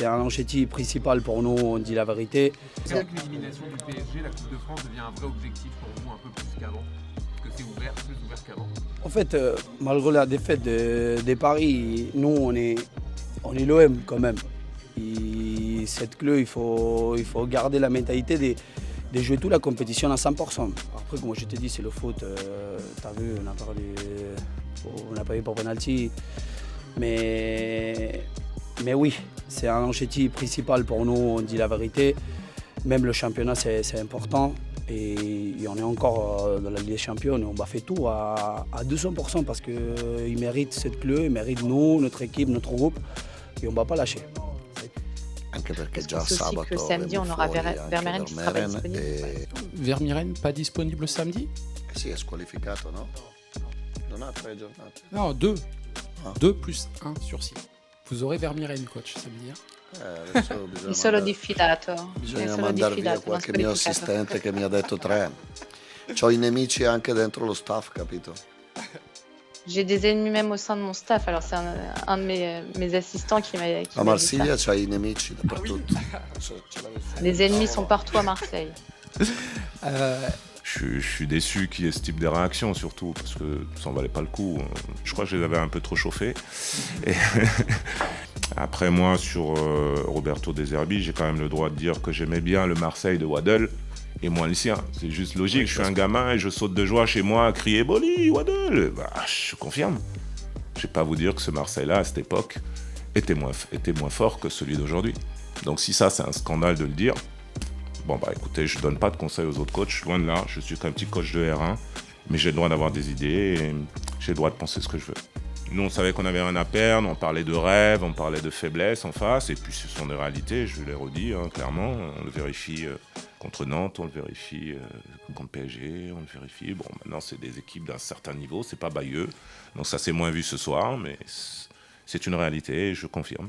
c'est un objectif principal pour nous, on dit la vérité. C'est vrai que l'élimination du PSG, la Coupe de France devient un vrai objectif pour vous, un peu plus qu'avant. Parce que c'est ouvert, plus ouvert qu'avant. En fait, malgré la défaite des Paris, nous, on est l'OM quand même. Cette club, il faut garder la mentalité de jouer toute la compétition à 100%. Après, comme je te dis, c'est le foot. Tu as vu, on n'a pas eu pour penalty. Mais oui, c'est un objectif principal pour nous, on dit la vérité. Même le championnat, c'est important. Et on est encore dans la Ligue des Champions et on va faire tout à 200% parce qu'ils méritent cette club, ils méritent nous, notre équipe, notre groupe. Et on ne va pas lâcher. Anche perché Je già pense aussi sabato que samedi, on aura fuori anche Vermeeren qui sera pas Vermeeren disponible. Vermeeren pas disponible samedi? Sì, è squalificato, no? Non ha 3 giornate. Non, 2. Ah. 2 plus 1 sur 6. Vous aurez Vermeeren, coach, ça veut dire. Adesso bisogna È solo mandare- diffidato. È Bisogna solo mandare via diffidato, non qualche mio squalificato. assistente che mi ha detto 3. C'ho i nemici anche dentro lo staff, capito? J'ai des ennemis même au sein de mon staff. Alors c'est un de mes assistants qui m'a A dit ça. Marsiglia c'hai i nemici dappertutto. Ce l'avessi. Les ennemis sont partout à Marseille. Je suis déçu qu'il y ait ce type de réaction, surtout parce que ça en valait pas le coup. Je crois que je les avais un peu trop chauffés. Et après, moi, sur Roberto De Zerbi, j'ai quand même le droit de dire que j'aimais bien le Marseille de Waddle et moins le sien. C'est juste logique. Je suis un gamin et je saute de joie chez moi à crier Boli, Waddle. Bah, je confirme. Je vais pas vous dire que ce Marseille-là, à cette époque, était moins fort que celui d'aujourd'hui. Donc si ça, c'est un scandale de le dire, bon bah écoutez, je donne pas de conseils aux autres coachs, loin de là, je suis qu'un petit coach de R1, mais j'ai le droit d'avoir des idées et j'ai le droit de penser ce que je veux. Nous on savait qu'on avait rien à perdre, on parlait de rêve, on parlait de faiblesse en face, et puis ce sont des réalités, je l'ai redit clairement, on le vérifie contre Nantes, on le vérifie contre PSG, on le vérifie, bon maintenant c'est des équipes d'un certain niveau, c'est pas Bayeux, donc ça s'est moins vu ce soir, mais c'est une réalité et je confirme.